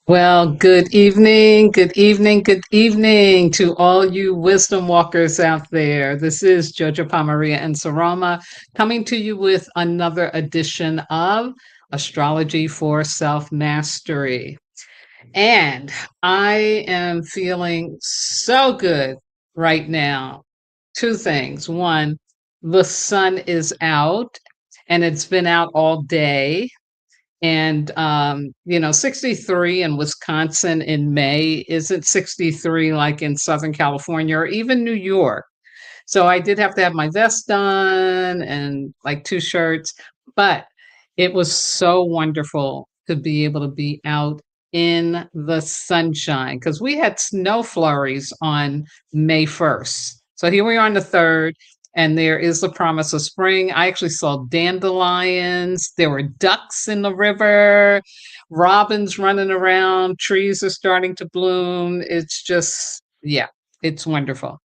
Well, good evening, good evening to all you wisdom walkers out there. This is Jojopah Maria and Sarama coming to you with another edition of Astrology for Self Mastery. And I am feeling so good right now. Two things. One, the sun is out and it's been out all day. And 63 in Wisconsin in May isn't 63 like in Southern California or even New York. So I did have to have my vest on and like two shirts, but it was so wonderful to be able to be out in the sunshine because we had snow flurries on May 1st. So here we are on the 3rd, and there is the promise of spring. I actually saw dandelions, there were ducks in the river, robins running around, trees are starting to bloom. It's just, yeah, it's wonderful.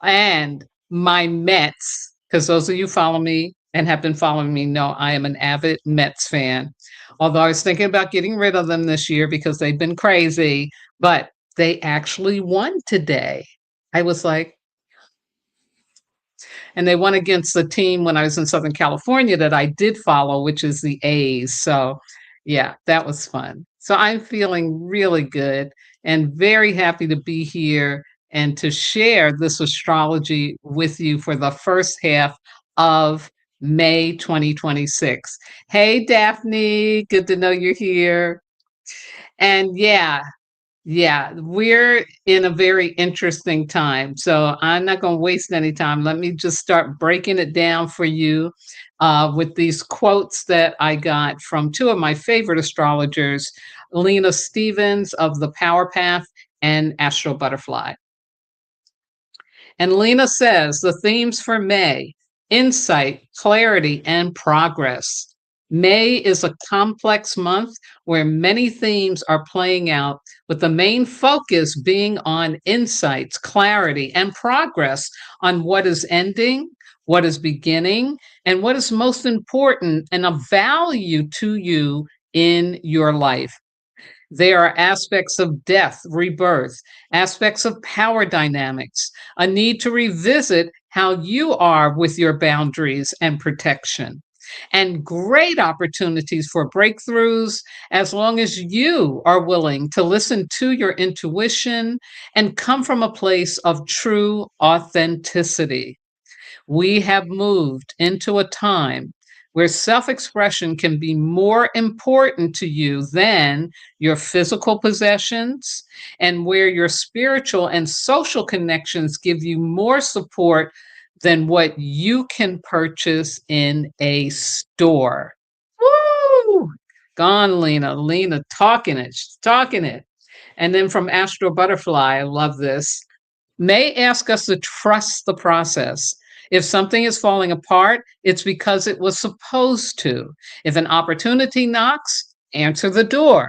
And my Mets, because those of you follow me and have been following me know I am an avid Mets fan. Although I was thinking about getting rid of them this year because they've been crazy, but they actually won today. I was like, and they won against the team when I was in Southern California that I did follow, which is the A's. So, yeah, that was fun. So I'm feeling really good and very happy to be here and to share this astrology with you for the first half of May 2026. Hey, Daphne, good to know you're here. And yeah, we're in a very interesting time. So I'm not going to waste any time. Let me just start breaking it down for you with these quotes that I got from two of my favorite astrologers, Lena Stevens of The Power Path and Astro Butterfly. And Lena says the themes for May: insight, clarity, and progress. May is a complex month where many themes are playing out, with the main focus being on insights, clarity, and progress on what is ending, what is beginning, and what is most important and of value to you in your life. There are aspects of death, rebirth, aspects of power dynamics, a need to revisit how you are with your boundaries and protection, and great opportunities for breakthroughs as long as you are willing to listen to your intuition and come from a place of true authenticity. We have moved into a time where self expression can be more important to you than your physical possessions, and where your spiritual and social connections give you more support than what you can purchase in a store. Woo! Gone, Lena. Lena talking it. She's talking it. And then from Astro Butterfly, I love this. May ask us to trust the process. If something is falling apart, it's because it was supposed to. If an opportunity knocks, answer the door.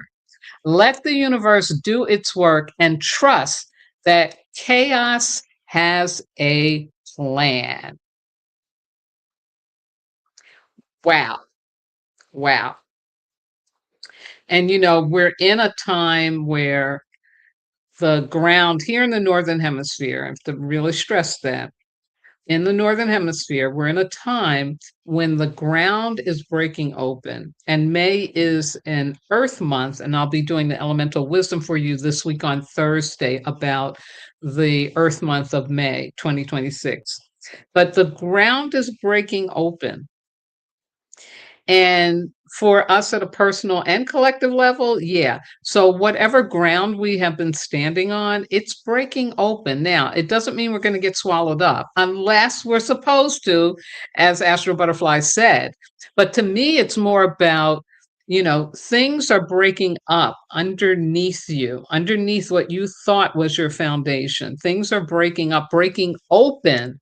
Let the universe do its work and trust that chaos has a plan. Wow. Wow. And we're in a time where the ground here in the Northern Hemisphere, I have to really stress that, in the Northern Hemisphere, we're in a time when the ground is breaking open. And May is an Earth month, and I'll be doing the elemental wisdom for you this week on Thursday about the Earth month of May 2026. But the ground is breaking open. And for us at a personal and collective level, yeah. So whatever ground we have been standing on, it's breaking open. Now, it doesn't mean we're going to get swallowed up unless we're supposed to, as Astro Butterfly said. But to me, it's more about, things are breaking up underneath you, underneath what you thought was your foundation. Things are breaking up, breaking open,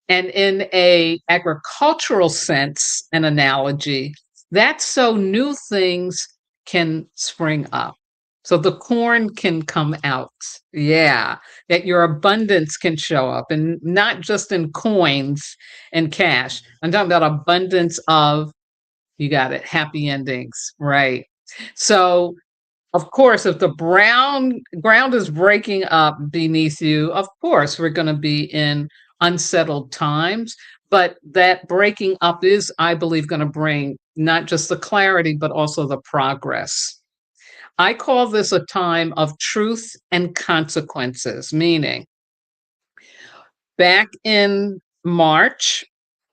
and in a agricultural sense, an analogy, that's so new things can spring up. So the corn can come out. Yeah, that your abundance can show up, and not just in coins and cash. I'm talking about abundance of, you got it, happy endings, right? So Of course, if the brown ground is breaking up beneath you, of course, we're going to be in unsettled times. But that breaking up is, I believe, going to bring not just the clarity, but also the progress. I call this a time of truth and consequences, meaning back in March,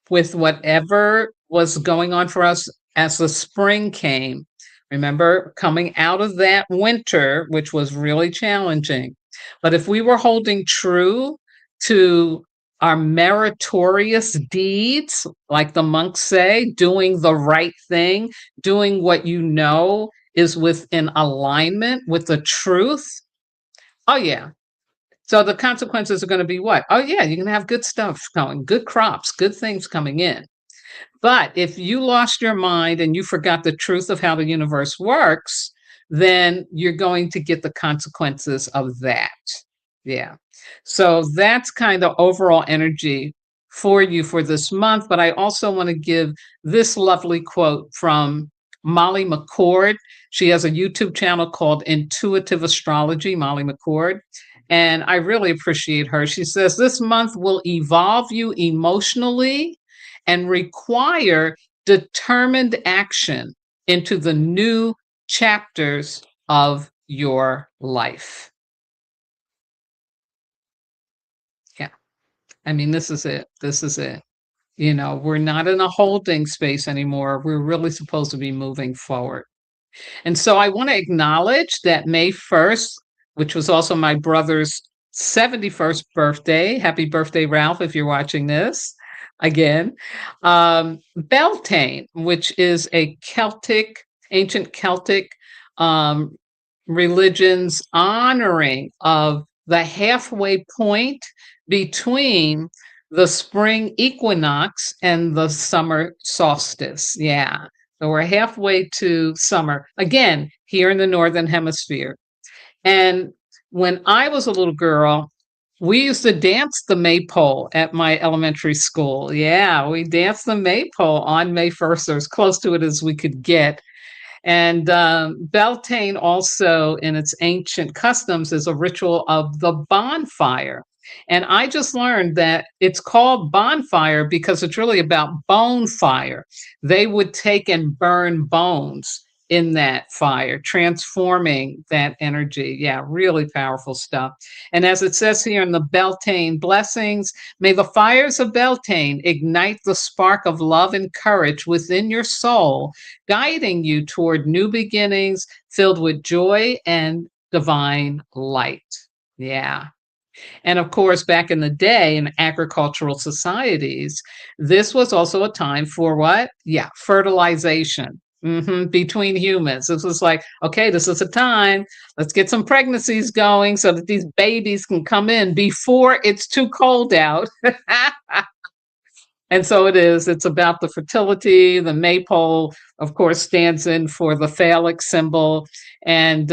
with whatever was going on for us as the spring came. Remember, coming out of that winter, which was really challenging. But if we were holding true to our meritorious deeds, like the monks say, doing the right thing, doing what you know is within alignment with the truth. Oh, yeah. So the consequences are going to be what? Oh, yeah, you're going to have good stuff coming, good crops, good things coming in. But if you lost your mind and you forgot the truth of how the universe works, then you're going to get the consequences of that. Yeah. So that's kind of overall energy for you for this month. But I also want to give this lovely quote from Molly McCord. She has a YouTube channel called Intuitive Astrology, Molly McCord. And I really appreciate her. She says, this month will evolve you emotionally and require determined action into the new chapters of your life. Yeah. I mean, this is it. This is it. You know, we're not in a holding space anymore. We're really supposed to be moving forward. And so I want to acknowledge that May 1st, which was also my brother's 71st birthday. Happy birthday, Ralph, if you're watching this again. Beltane, which is a ancient Celtic um, religion's honoring of the halfway point between the spring equinox and the summer solstice. Yeah. So we're halfway to summer again here in the Northern Hemisphere. And when I was a little girl, we used to dance the maypole at my elementary school. Yeah, we danced the maypole on May 1st, or as close to it as we could get. And Beltane also, in its ancient customs, is a ritual of the bonfire. And I just learned that it's called bonfire because it's really about bone fire. They would take and burn bones in that fire, transforming that energy. Yeah, really powerful stuff. And as it says here in the Beltane blessings, may the fires of Beltane ignite the spark of love and courage within your soul, guiding you toward new beginnings filled with joy and divine light. Yeah. And of course, back in the day in agricultural societies, this was also a time for what? Yeah, fertilization. Between humans. This was like, okay, this is a time. Let's get some pregnancies going so that these babies can come in before it's too cold out. And so it is. It's about the fertility. The maypole, of course, stands in for the phallic symbol. And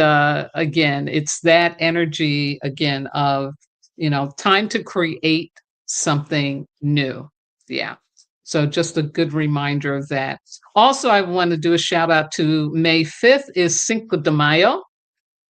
again, it's that energy, again, of, time to create something new. Yeah. So just a good reminder of that. Also, I want to do a shout out to May 5th is Cinco de Mayo.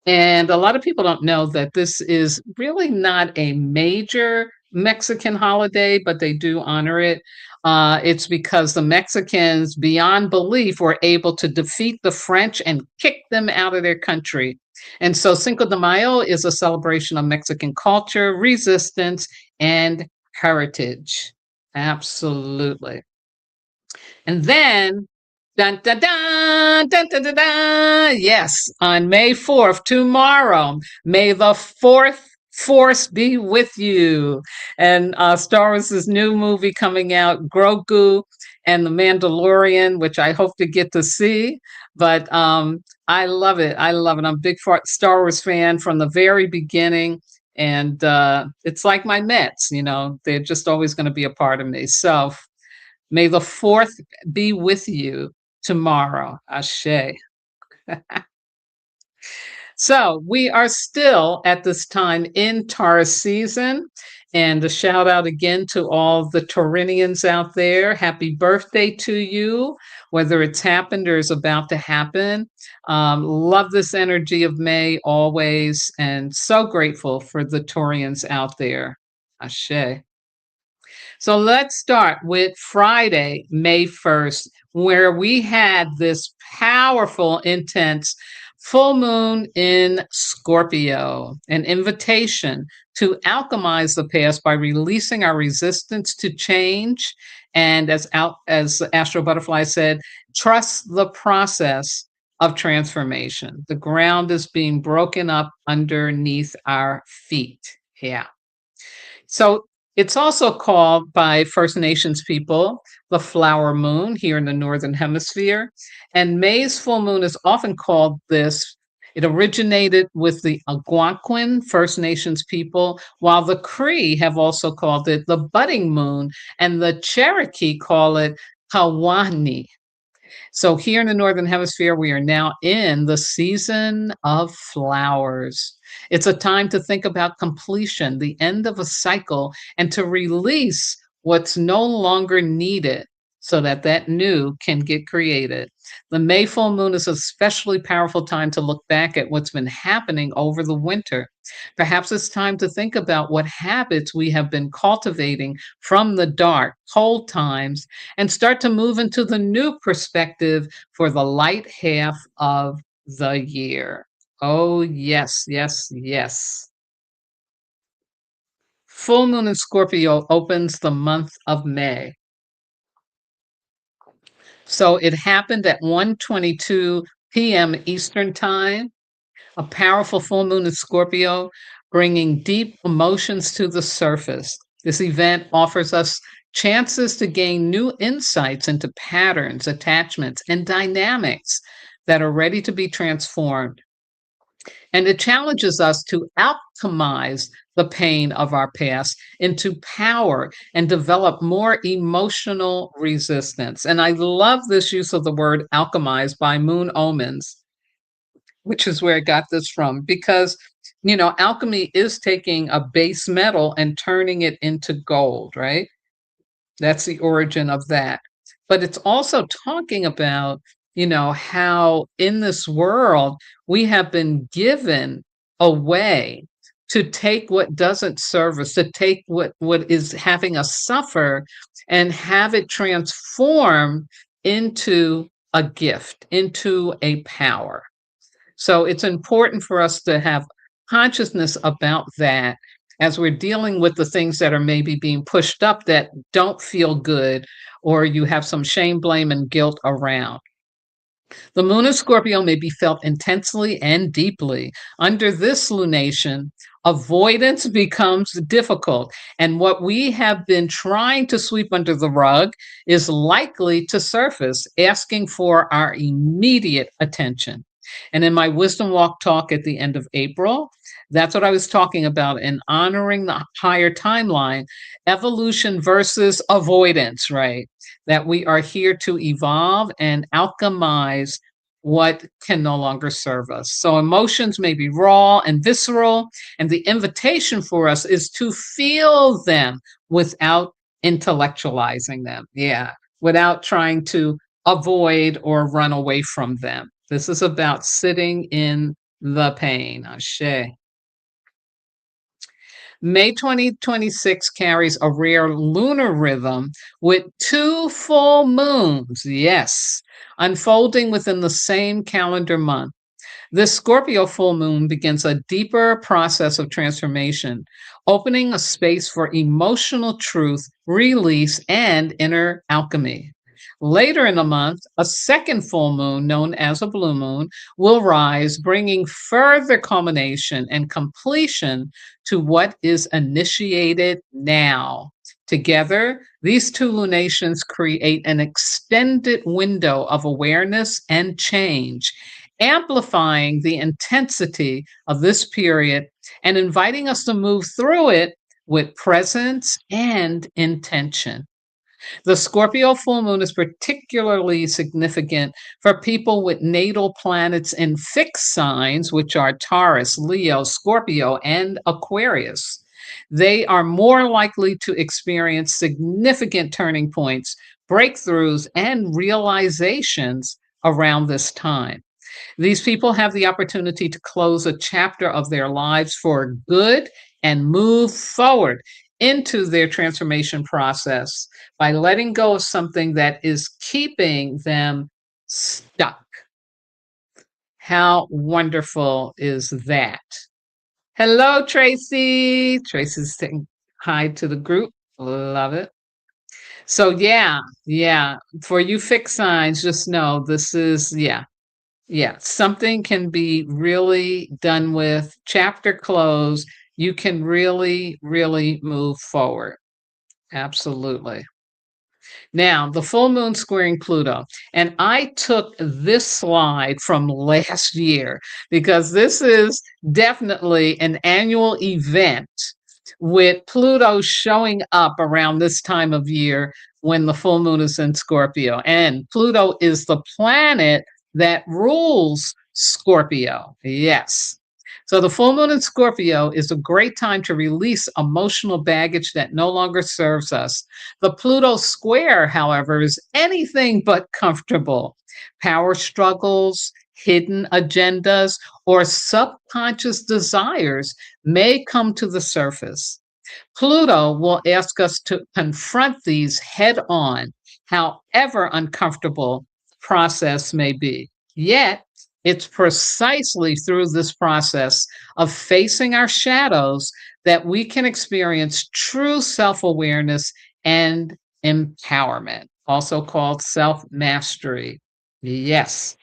And a lot of people don't know that this is really not a major Mexican holiday, but they do honor it. It's because the Mexicans, beyond belief, were able to defeat the French and kick them out of their country. And so Cinco de Mayo is a celebration of Mexican culture, resistance, and heritage. Absolutely. And then, dun, dun, dun, dun, dun, dun, dun, yes, on May 4th, tomorrow, may the fourth force be with you. And Star Wars' new movie coming out, Grogu and the Mandalorian, which I hope to get to see. But I love it. I love it. I'm a big Star Wars fan from the very beginning. And it's like my Mets, they're just always going to be a part of me. So may the fourth be with you tomorrow. Ashe. So we are still at this time in Taurus season. And a shout out again to all the Taurinians out there. Happy birthday to you, whether it's happened or is about to happen. Love this energy of May always, and so grateful for the Taurians out there. Ashe. So let's start with Friday, May 1st, where we had this powerful, intense full moon in Scorpio, an invitation to alchemize the past by releasing our resistance to change. And as Astro Butterfly said, trust the process of transformation. The ground is being broken up underneath our feet. Yeah. So it's also called by First Nations people the flower moon here in the Northern Hemisphere. And May's full moon is often called this. It originated with the Algonquin First Nations people, while the Cree have also called it the budding moon, and the Cherokee call it Kawani. So here in the Northern Hemisphere, we are now in the season of flowers. It's a time to think about completion, the end of a cycle, and to release what's no longer needed so that that new can get created. The May full moon is a especially powerful time to look back at what's been happening over the winter. Perhaps it's time to think about what habits we have been cultivating from the dark, cold times and start to move into the new perspective for the light half of the year. Oh, yes, yes, yes. Full moon in Scorpio opens the month of May. So it happened at 1:22 p.m. Eastern Time, a powerful full moon in Scorpio, bringing deep emotions to the surface. This event offers us chances to gain new insights into patterns, attachments, and dynamics that are ready to be transformed. And it challenges us to alchemize the pain of our past into power and develop more emotional resistance. And I love this use of the word alchemize by Moon Omens, which is where I got this from, because alchemy is taking a base metal and turning it into gold, right? That's the origin of that. But it's also talking about, how in this world we have been given a way to take what doesn't serve us, to take what is having us suffer and have it transform into a gift, into a power. So it's important for us to have consciousness about that as we're dealing with the things that are maybe being pushed up that don't feel good, or you have some shame, blame, and guilt around. The moon in Scorpio may be felt intensely and deeply. Under this lunation, avoidance becomes difficult, and what we have been trying to sweep under the rug is likely to surface, asking for our immediate attention. And in my Wisdom Walk talk at the end of April, that's what I was talking about in honoring the higher timeline, evolution versus avoidance, right? That we are here to evolve and alchemize what can no longer serve us. So emotions may be raw and visceral, and the invitation for us is to feel them without intellectualizing them. Yeah, without trying to avoid or run away from them. This is about sitting in the pain. Ashe. May 2026 carries a rare lunar rhythm with two full moons, yes, unfolding within the same calendar month. This Scorpio full moon begins a deeper process of transformation, opening a space for emotional truth, release, and inner alchemy. Later in the month, a second full moon, known as a blue moon, will rise, bringing further culmination and completion to what is initiated now. Together, these two lunations create an extended window of awareness and change, amplifying the intensity of this period and inviting us to move through it with presence and intention. The Scorpio full moon is particularly significant for people with natal planets in fixed signs, which are Taurus, Leo, Scorpio, and Aquarius. They are more likely to experience significant turning points, breakthroughs, and realizations around this time. These people have the opportunity to close a chapter of their lives for good and move forward into their transformation process by letting go of something that is keeping them stuck. How wonderful is that? Hello, Tracy. Tracy's saying hi to the group. Love it. So, yeah. For you fixed signs, just know this is, yeah. Something can be really done with, chapter close. You can really, really move forward. Absolutely. Now, the full moon squaring Pluto. And I took this slide from last year because this is definitely an annual event with Pluto showing up around this time of year when the full moon is in Scorpio. And Pluto is the planet that rules Scorpio. Yes. So the full moon in Scorpio is a great time to release emotional baggage that no longer serves us. The Pluto square, however, is anything but comfortable. Power struggles, hidden agendas, or subconscious desires may come to the surface. Pluto will ask us to confront these head on, however uncomfortable the process may be. Yet, it's precisely through this process of facing our shadows that we can experience true self awareness and empowerment, also called self mastery. Yes.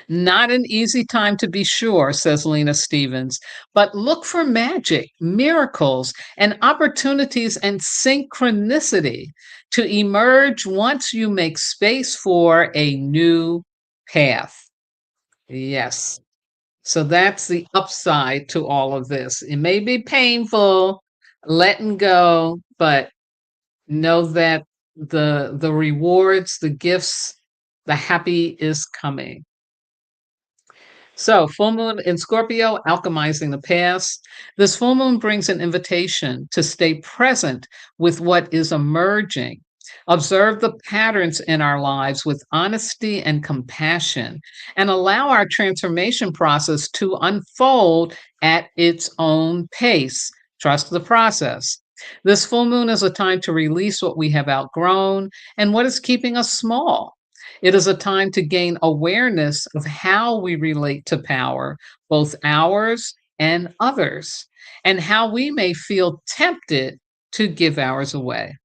Not an easy time to be sure, says Lena Stevens, but look for magic, miracles, and opportunities and synchronicity to emerge once you make space for a new path. Yes. So that's the upside to all of this. It may be painful letting go, but know that the rewards, the gifts, the happy is coming. So, full moon in Scorpio, alchemizing the past. This full moon brings an invitation to stay present with what is emerging. Observe the patterns in our lives with honesty and compassion, and allow our transformation process to unfold at its own pace. Trust the process. This full moon is a time to release what we have outgrown and what is keeping us small. It is a time to gain awareness of how we relate to power, both ours and others, and how we may feel tempted to give ours away.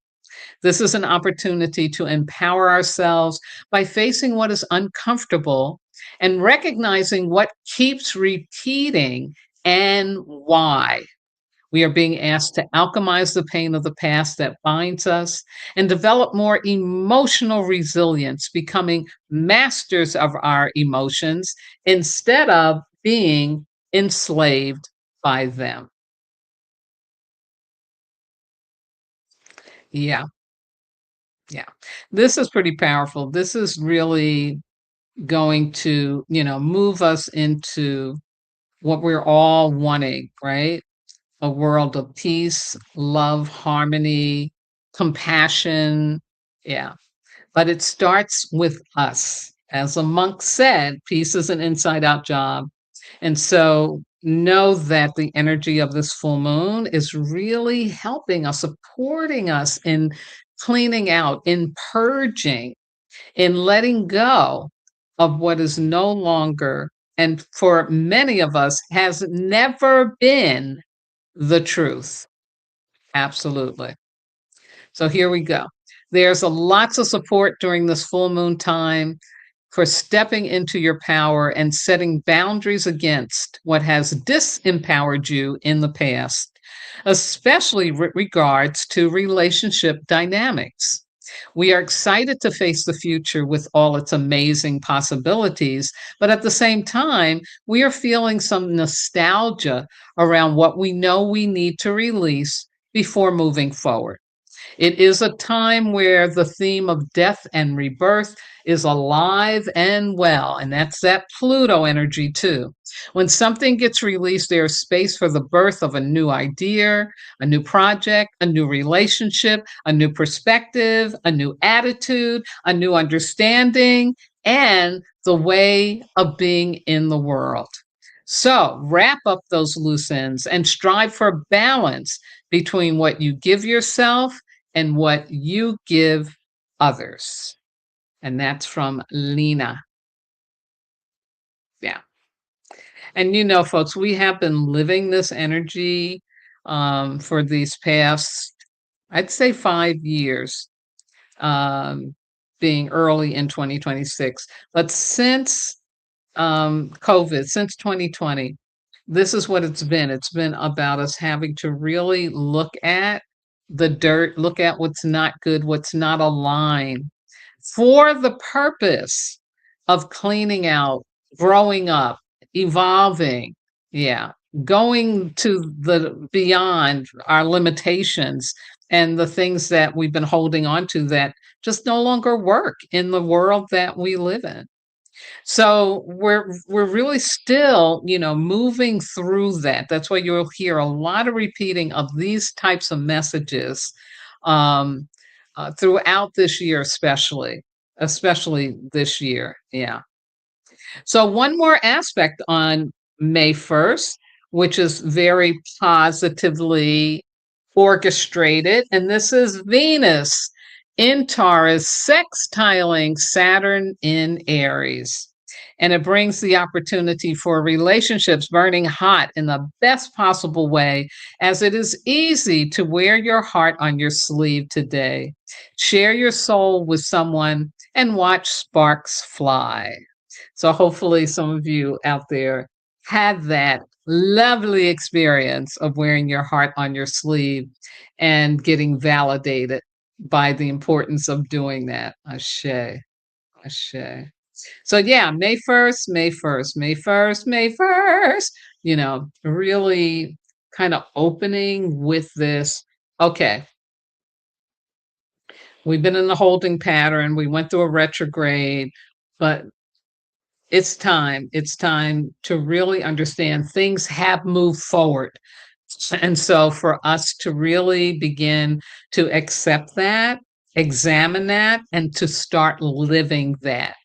This is an opportunity to empower ourselves by facing what is uncomfortable and recognizing what keeps repeating and why. We are being asked to alchemize the pain of the past that binds us and develop more emotional resilience, becoming masters of our emotions instead of being enslaved by them. Yeah, yeah. This is pretty powerful. This is really going to, move us into what we're all wanting, right? A world of peace, love, harmony, compassion. Yeah. But it starts with us. As a monk said, peace is an inside out job. And so know that the energy of this full moon is really helping us, supporting us in cleaning out, in purging, in letting go of what is no longer, and for many of us, has never been the truth. Absolutely. So here we go. There's a lots of support during this full moon time for stepping into your power and setting boundaries against what has disempowered you in the past, especially with regards to relationship dynamics. We are excited to face the future with all its amazing possibilities, but at the same time, we are feeling some nostalgia around what we know we need to release before moving forward. It is a time where the theme of death and rebirth is alive and well, and that's that Pluto energy too. When something gets released, there's space for the birth of a new idea, a new project, a new relationship, a new perspective, a new attitude, a new understanding, and the way of being in the world. So wrap up those loose ends and strive for balance between what you give yourself and what you give others. And that's from Lena. Yeah. And folks, we have been living this energy for these past, I'd say, 5 years, um, being early in 2026. But since COVID, since 2020, this is what it's been. It's been about us having to really look at the dirt, look at what's not good, what's not aligned, for the purpose of cleaning out, growing up, evolving. Yeah. Going to the beyond our limitations and the things that we've been holding on to that just no longer work in the world that we live in. So we're really still, moving through that. That's why you'll hear a lot of repeating of these types of messages um, throughout this year, especially this year. Yeah. So one more aspect on May 1st, which is very positively orchestrated, and this is Venus in Taurus sextiling Saturn in Aries. And it brings the opportunity for relationships burning hot in the best possible way, as it is easy to wear your heart on your sleeve today. Share your soul with someone and watch sparks fly. So hopefully some of you out there had that lovely experience of wearing your heart on your sleeve and getting validated by the importance of doing that. Ashe, ashe. So yeah, May 1st, May 1st, May 1st, May 1st, really kind of opening with this. Okay, we've been in the holding pattern. We went through a retrograde, but it's time. It's time to really understand things have moved forward. And so for us to really begin to accept that, examine that, and to start living that.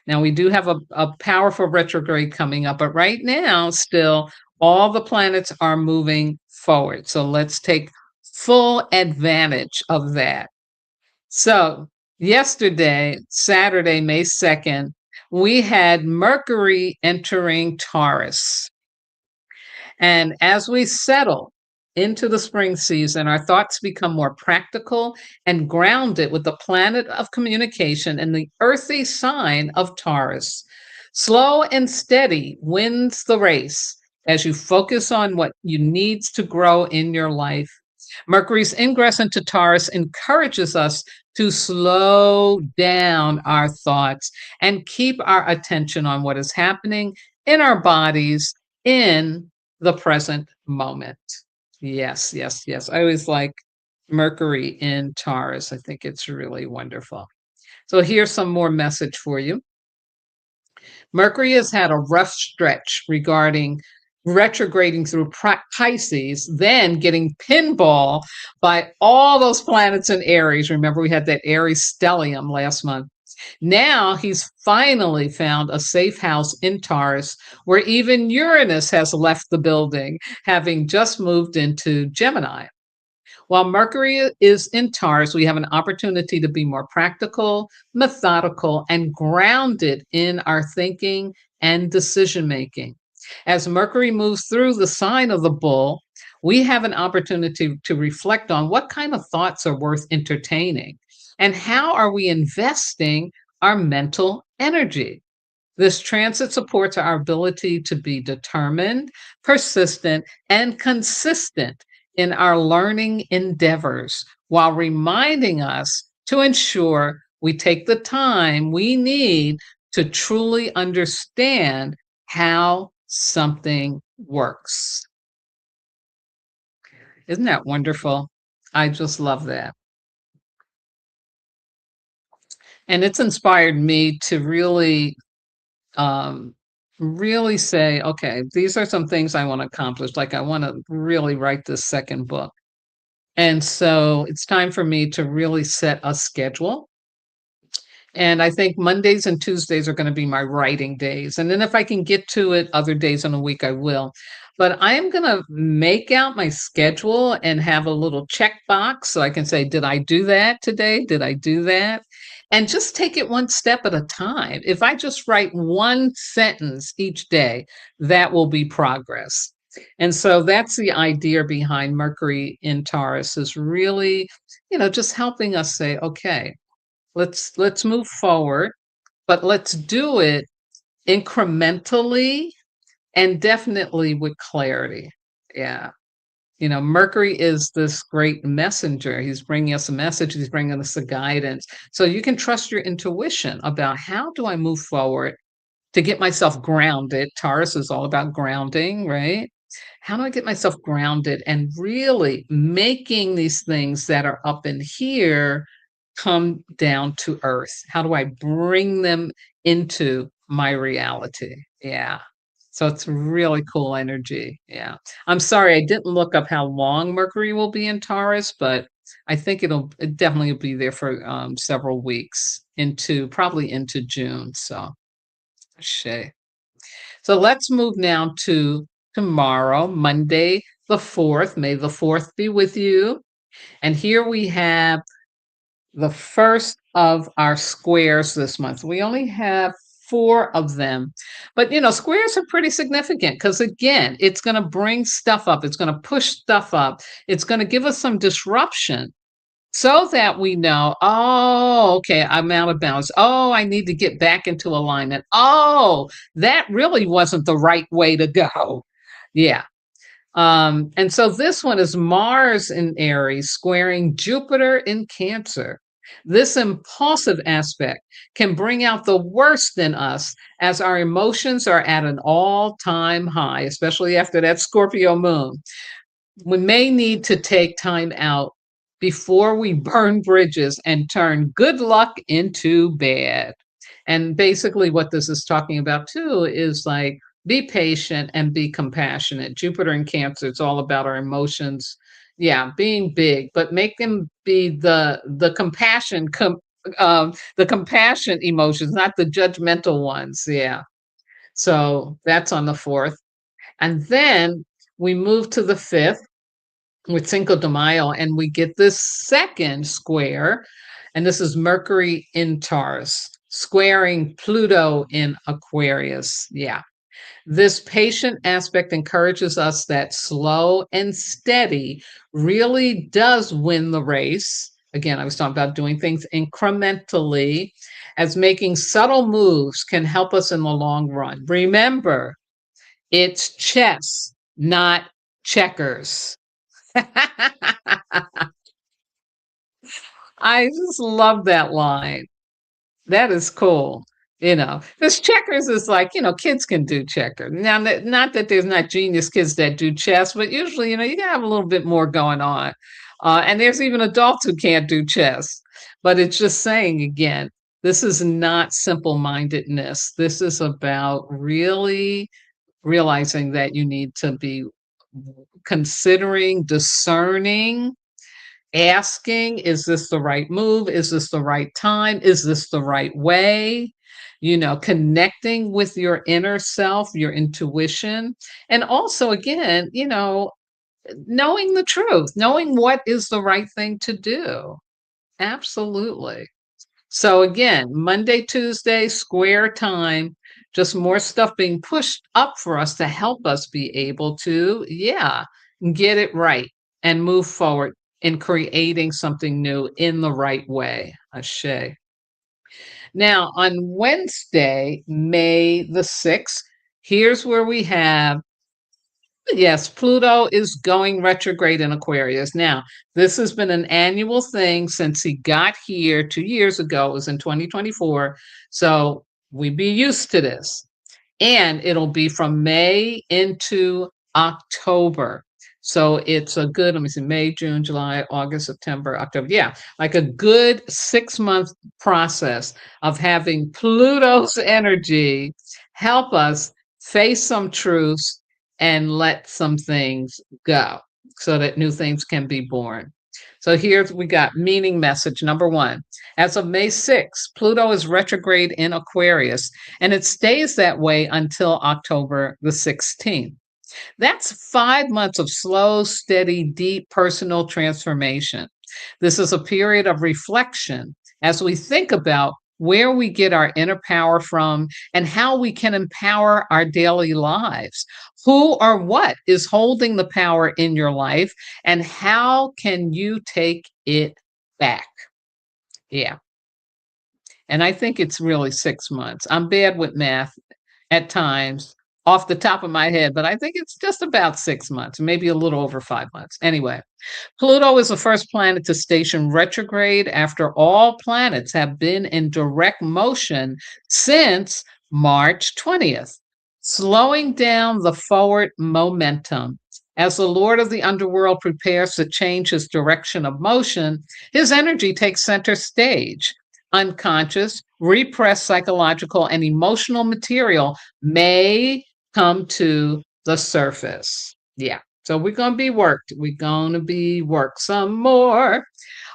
Now, we do have a powerful retrograde coming up, but right now, still, all the planets are moving forward. So let's take full advantage of that. So, yesterday, Saturday, May 2nd, we had Mercury entering Taurus. And as we settle into the spring season, our thoughts become more practical and grounded with the planet of communication and the earthy sign of Taurus. Slow and steady wins the race as you focus on what you needs to grow in your life. Mercury's ingress into Taurus encourages us to slow down our thoughts and keep our attention on what is happening in our bodies in the present moment. Yes, yes, yes. I always like Mercury in Taurus. I think it's really wonderful. So here's some more message for you. Mercury has had a rough stretch regarding retrograding through Pisces, then getting pinball by all those planets in Aries. Remember, we had that Aries stellium last month. Now he's finally found a safe house in Taurus, where even Uranus has left the building, having just moved into Gemini. While Mercury is in Taurus, we have an opportunity to be more practical, methodical, and grounded in our thinking and decision making. As Mercury moves through the sign of the bull, we have an opportunity to reflect on what kind of thoughts are worth entertaining and how are we investing our mental energy. This transit supports our ability to be determined, persistent, and consistent in our learning endeavors, while reminding us to ensure we take the time we need to truly understand how something works. Isn't that wonderful? I just love that. And it's inspired me to um, really say, okay, these are some things I want to accomplish. Like I want to really write this second book. And so it's time for me to really set a schedule. And I think Mondays and Tuesdays are going to be my writing days. And then if I can get to it other days in a week, I will. But I am going to make out my schedule and have a little checkbox so I can say, did I do that today? Did I do that? And just take it one step at a time. If I just write one sentence each day, that will be progress. And so that's the idea behind Mercury in Taurus is really, just helping us say, okay, let's move forward, but let's do it incrementally and definitely with clarity. Yeah. Mercury is this great messenger. He's bringing us a message, he's bringing us a guidance. So you can trust your intuition about how do I move forward to get myself grounded. Taurus is all about grounding, right? How do I get myself grounded and really making these things that are up in here come down to earth? How do I bring them into my reality? Yeah. So it's really cool energy. Yeah. I'm sorry, I didn't look up how long Mercury will be in Taurus, but I think it definitely will be there for several weeks probably into June. So, shay. So let's move now to tomorrow, Monday, the 4th. May the 4th be with you. And here we have the first of our squares this month. We only have 4 of them. But, squares are pretty significant because, again, it's going to bring stuff up. It's going to push stuff up. It's going to give us some disruption so that we know, oh, okay, I'm out of balance. Oh, I need to get back into alignment. Oh, that really wasn't the right way to go. Yeah. And so this one is Mars in Aries squaring Jupiter in Cancer. This impulsive aspect can bring out the worst in us as our emotions are at an all-time high, especially after that Scorpio moon. We may need to take time out before we burn bridges and turn good luck into bad. And basically, what this is talking about too is like be patient and be compassionate. Jupiter in Cancer, it's all about our emotions. Yeah, being big, but make them be the compassion emotions, not the judgmental ones. Yeah. So that's on the 4th. And then we move to the 5th with Cinco de Mayo, and we get this second square, and this is Mercury in Taurus, squaring Pluto in Aquarius. Yeah. This patient aspect encourages us that slow and steady really does win the race. Again, I was talking about doing things incrementally, as making subtle moves can help us in the long run. Remember, it's chess, not checkers. I just love that line. That is cool. This checkers is like, kids can do checkers. Now, not that there's not genius kids that do chess, but usually, you can have a little bit more going on. And there's even adults who can't do chess. But it's just saying again, this is not simple mindedness. This is about really realizing that you need to be considering, discerning, asking, is this the right move? Is this the right time? Is this the right way? Connecting with your inner self, your intuition. And also, again, knowing the truth, knowing what is the right thing to do. Absolutely. So again, Monday, Tuesday, square time, just more stuff being pushed up for us to help us be able to, yeah, get it right and move forward in creating something new in the right way. Ashe. Now, on Wednesday, May the 6th, here's where we have, yes, Pluto is going retrograde in Aquarius. Now, this has been an annual thing since he got here 2 years ago. It was in 2024. So we be used to this. And it'll be from May into October. So it's a good, let me see, May, June, July, August, September, October. Yeah, like a good 6 month process of having Pluto's energy help us face some truths and let some things go so that new things can be born. So here we got meaning message number one. As of May 6th, Pluto is retrograde in Aquarius, and it stays that way until October the 16th. That's 5 months of slow, steady, deep personal transformation. This is a period of reflection as we think about where we get our inner power from and how we can empower our daily lives. Who or what is holding the power in your life, and how can you take it back? Yeah. And I think it's really 6 months. I'm bad with math at times off the top of my head, but I think it's just about 6 months, maybe a little over 5 months. Anyway, Pluto is the first planet to station retrograde after all planets have been in direct motion since March 20th, slowing down the forward momentum. As the Lord of the underworld prepares to change his direction of motion, his energy takes center stage. Unconscious, repressed psychological and emotional material may come to the surface. Yeah. So we're going to be worked. We're going to be worked some more.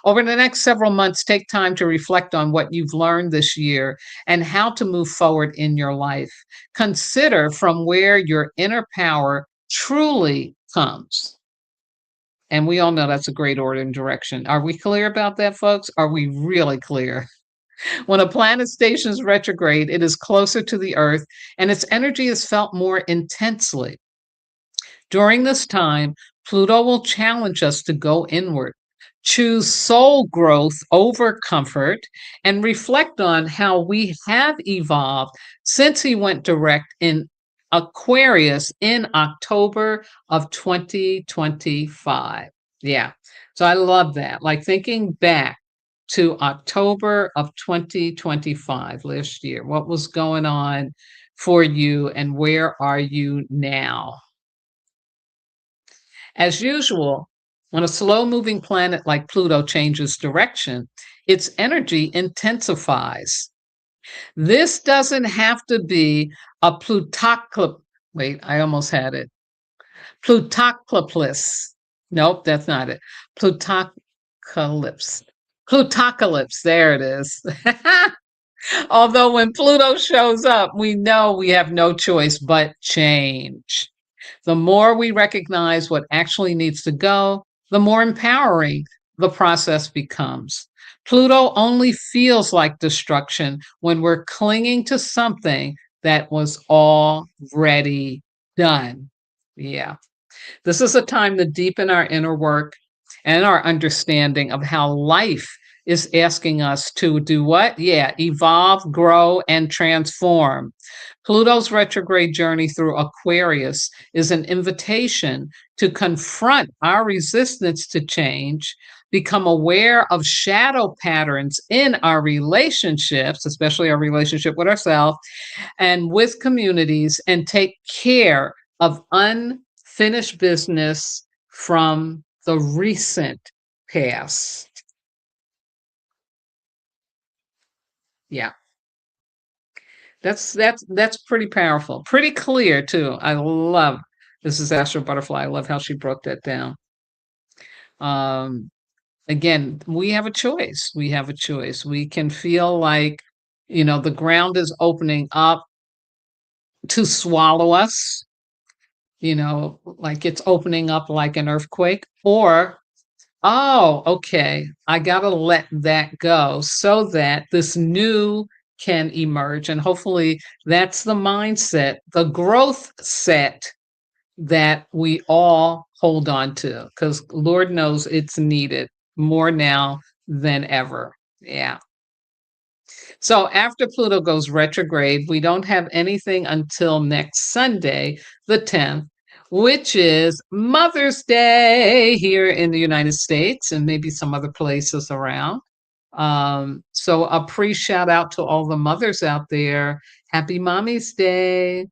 Over the next several months, take time to reflect on what you've learned this year and how to move forward in your life. Consider from where your inner power truly comes. And we all know that's a great order and direction. Are we clear about that, folks? Are we really clear? When a planet stations retrograde, it is closer to the Earth and its energy is felt more intensely. During this time, Pluto will challenge us to go inward, choose soul growth over comfort, and reflect on how we have evolved since he went direct in Aquarius in October of 2025. Yeah. So I love that. Like thinking back to October of 2025 last year. What was going on for you and where are you now? As usual, when a slow moving planet like Pluto changes direction, its energy intensifies. This doesn't have to be a plutoclip. Wait, I almost had it. Plutoclipse. Nope, that's not it. Plutocalypse. Plutocalypse. There it is. Although when Pluto shows up, we know we have no choice but change. The more we recognize what actually needs to go, the more empowering the process becomes. Pluto only feels like destruction when we're clinging to something that was already done. Yeah. This is a time to deepen our inner work and our understanding of how life is asking us to do what? Yeah, evolve, grow, and transform. Pluto's retrograde journey through Aquarius is an invitation to confront our resistance to change, become aware of shadow patterns in our relationships, especially our relationship with ourselves and with communities, and take care of unfinished business from the recent past. Yeah. That's pretty powerful. Pretty clear too. I love this is Astro Butterfly. I love how she broke that down. Um Again, we have a choice. We have a choice. We can feel like, the ground is opening up to swallow us, like it's opening up like an earthquake, or oh, okay. I got to let that go so that this new can emerge. And hopefully that's the mindset, the growth set that we all hold on to, because Lord knows it's needed more now than ever. Yeah. So after Pluto goes retrograde, we don't have anything until next Sunday, the 10th, which is Mother's Day here in the United States and maybe some other places around. So a pre shout out to all the mothers out there. Happy Mommy's Day.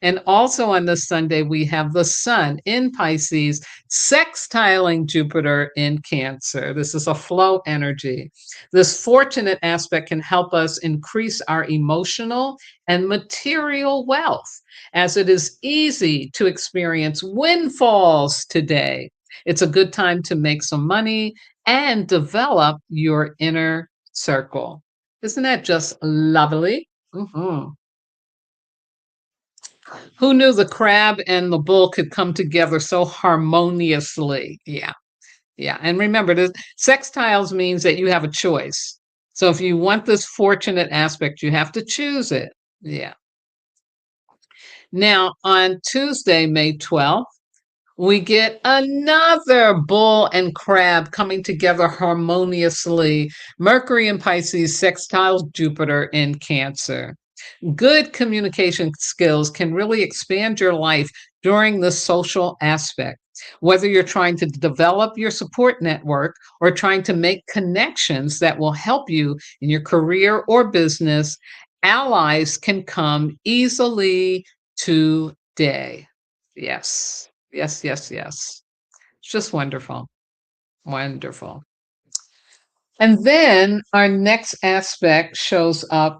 And also on this Sunday, we have the sun in Pisces sextiling Jupiter in Cancer. This is a flow energy. This fortunate aspect can help us increase our emotional and material wealth, as it is easy to experience windfalls today. It's a good time to make some money and develop your inner circle. Isn't that just lovely? Mhm. Who knew the crab and the bull could come together so harmoniously? Yeah, yeah. And remember, the sextiles means that you have a choice. So if you want this fortunate aspect, you have to choose it. Yeah. Now, on Tuesday, May 12th, we get another bull and crab coming together harmoniously. Mercury in Pisces sextiles Jupiter in Cancer. Good communication skills can really expand your life during the social aspect. Whether you're trying to develop your support network or trying to make connections that will help you in your career or business, allies can come easily today. Yes, yes, yes, yes. It's just wonderful. Wonderful. And then our next aspect shows up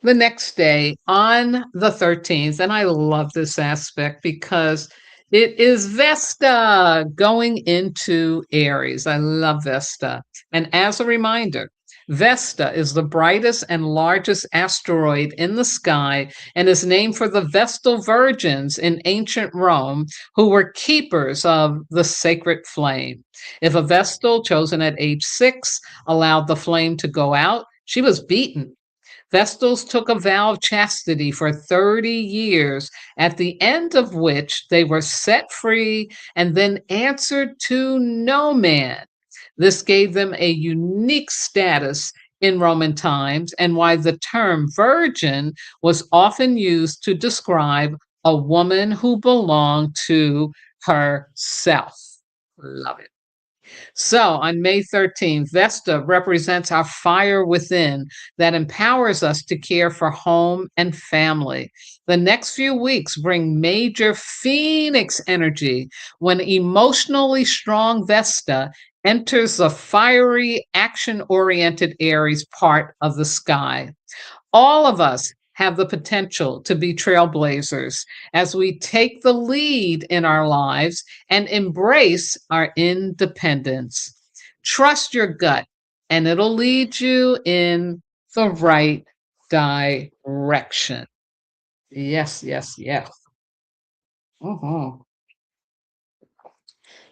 the next day on the 13th. And I love this aspect because it is Vesta going into Aries. I love Vesta. And as a reminder, Vesta is the brightest and largest asteroid in the sky and is named for the Vestal virgins in ancient Rome who were keepers of the sacred flame. If a Vestal chosen at age 6 allowed the flame to go out, she was beaten. Vestals took a vow of chastity for 30 years, at the end of which they were set free and then answered to no man. This gave them a unique status in Roman times, and why the term virgin was often used to describe a woman who belonged to herself. Love it. So on May 13th, Vesta represents our fire within that empowers us to care for home and family. The next few weeks bring major Phoenix energy when emotionally strong Vesta enters the fiery, action oriented Aries part of the sky. All of us have the potential to be trailblazers as we take the lead in our lives and embrace our independence. Trust your gut, and it'll lead you in the right direction. Yes, yes, yes. Mhm.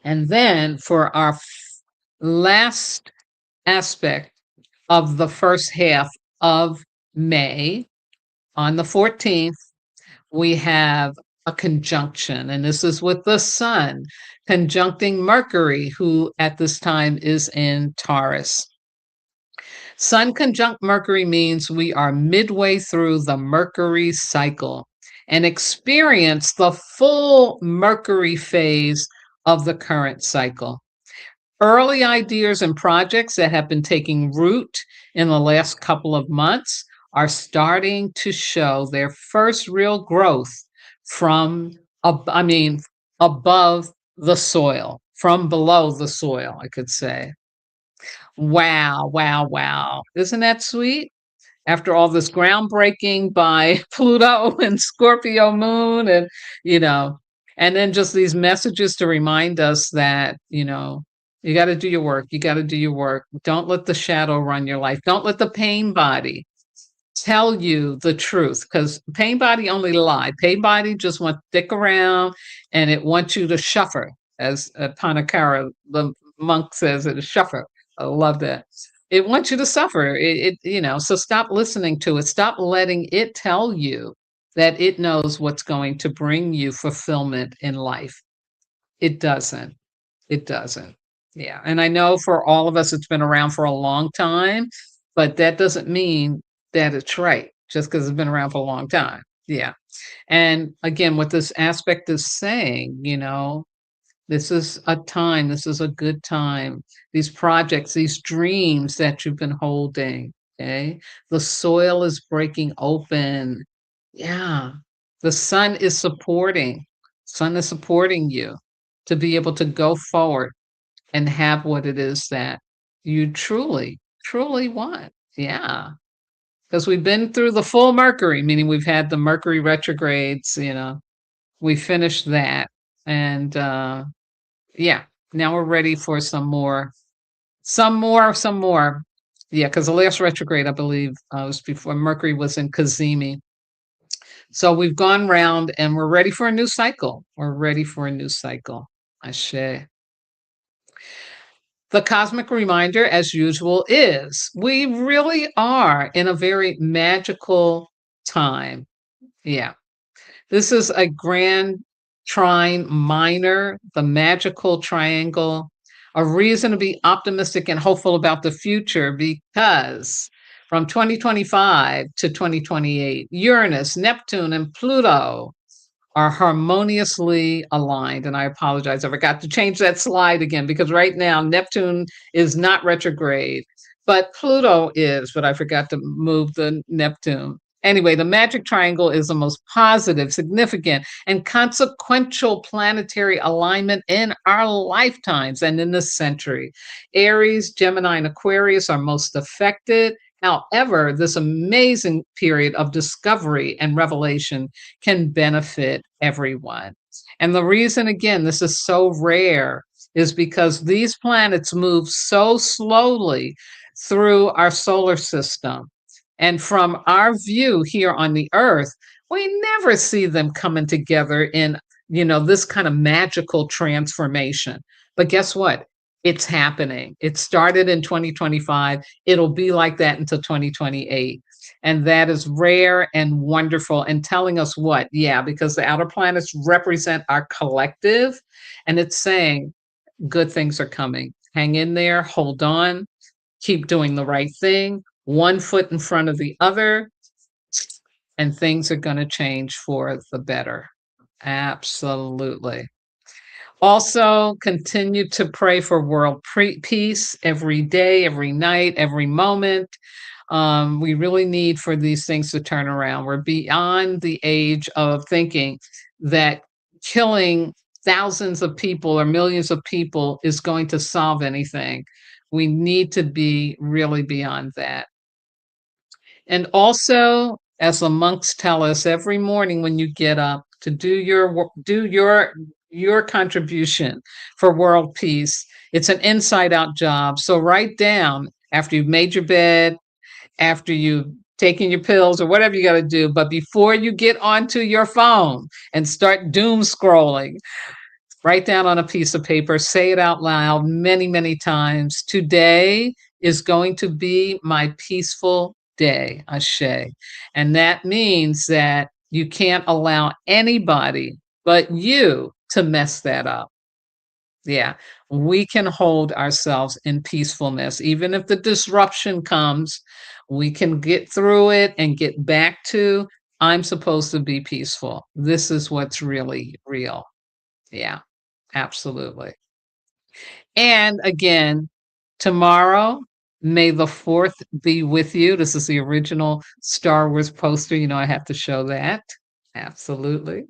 And then for our last aspect of the first half of May, on the 14th, we have a conjunction, and this is with the sun conjuncting Mercury, who at this time is in Taurus. Sun conjunct Mercury means we are midway through the Mercury cycle and experience the full Mercury phase of the current cycle. Early ideas and projects that have been taking root in the last couple of months are starting to show their first real growth from, above the soil, from below the soil, I could say. Wow, wow, wow. Isn't that sweet? After all this groundbreaking by Pluto and Scorpio moon and, you know, and then just these messages to remind us that, you got to do your work. You got to do your work. Don't let the shadow run your life. Don't let the pain body tell you the truth, because pain body only lie. Pain body just wants to stick around and it wants you to suffer, as Panakara, the monk, says it is suffer. I love that. It wants you to suffer. So stop listening to it. Stop letting it tell you that it knows what's going to bring you fulfillment in life. It doesn't. It doesn't. Yeah. And I know for all of us, it's been around for a long time, but that doesn't mean that it's right just because it's been around for a long time. Yeah. And again, what this aspect is saying, this is a time, this is a good time. These projects, these dreams that you've been holding, okay? The soil is breaking open. Yeah. The sun is supporting you to be able to go forward and have what it is that you truly, truly want. Yeah. Because we've been through the full Mercury, meaning we've had the Mercury retrogrades, we finished that. And yeah, now we're ready for some more, some more, some more. Yeah, because the last retrograde, I believe, was before Mercury was in Kazemi. So we've gone round and we're ready for a new cycle. We're ready for a new cycle. Ashe. The cosmic reminder, as usual, is we really are in a very magical time. Yeah. This is a grand trine minor, the magical triangle, a reason to be optimistic and hopeful about the future because from 2025 to 2028, Uranus, Neptune, and Pluto are harmoniously aligned. And I apologize, I forgot to change that slide again because right now Neptune is not retrograde, but Pluto is, but I forgot to move the Neptune. Anyway, the magic triangle is the most positive, significant, and consequential planetary alignment in our lifetimes and in this century. Aries, Gemini, and Aquarius are most affected. However, this amazing period of discovery and revelation can benefit everyone. And the reason, again, this is so rare is because these planets move so slowly through our solar system. And from our view here on the earth, we never see them coming together in, this kind of magical transformation. But guess what? It's happening. It started in 2025. It'll be like that until 2028. And that is rare and wonderful and telling us what? Yeah, because the outer planets represent our collective. And it's saying good things are coming. Hang in there, hold on, keep doing the right thing, one foot in front of the other, and things are going to change for the better. Absolutely. Also, continue to pray for world peace every day, every night, every moment. We really need for these things to turn around. We're beyond the age of thinking that killing thousands of people or millions of people is going to solve anything. We need to be really beyond that. And also, as the monks tell us every morning when you get up to do your contribution for world peace. It's an inside out job. So write down after you've made your bed, after you've taken your pills or whatever you got to do, but before you get onto your phone and start doom scrolling, write down on a piece of paper, say it out loud many, many times. Today is going to be my peaceful day, Ashe. And that means that you can't allow anybody but you to mess that up. Yeah, we can hold ourselves in peacefulness. Even if the disruption comes, we can get through it and get back to, I'm supposed to be peaceful. This is what's really real. Yeah, absolutely. And again, tomorrow, May the 4th be with you. This is the original Star Wars poster. I have to show that. Absolutely.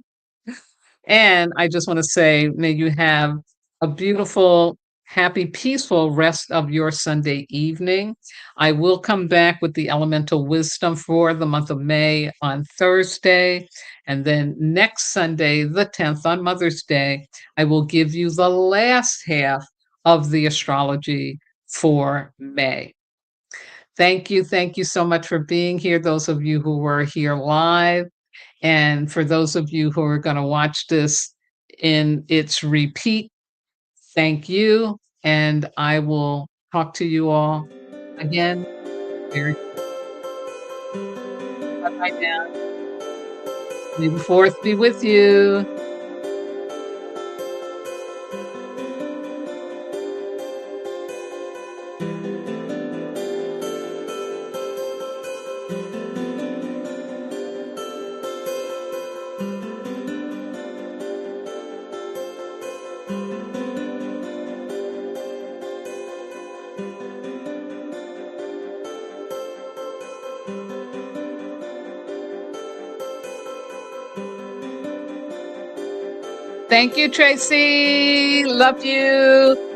And I just want to say, may you have a beautiful, happy, peaceful rest of your Sunday evening. I will come back with the elemental wisdom for the month of May on Thursday. And then next Sunday, the 10th, on Mother's Day, I will give you the last half of the astrology for May. Thank you. Thank you so much for being here, those of you who were here live. And for those of you who are going to watch this in its repeat, thank you. And I will talk to you all again very soon. Bye-bye now. May the 4th be with you. Thank you, Tracy. Love you.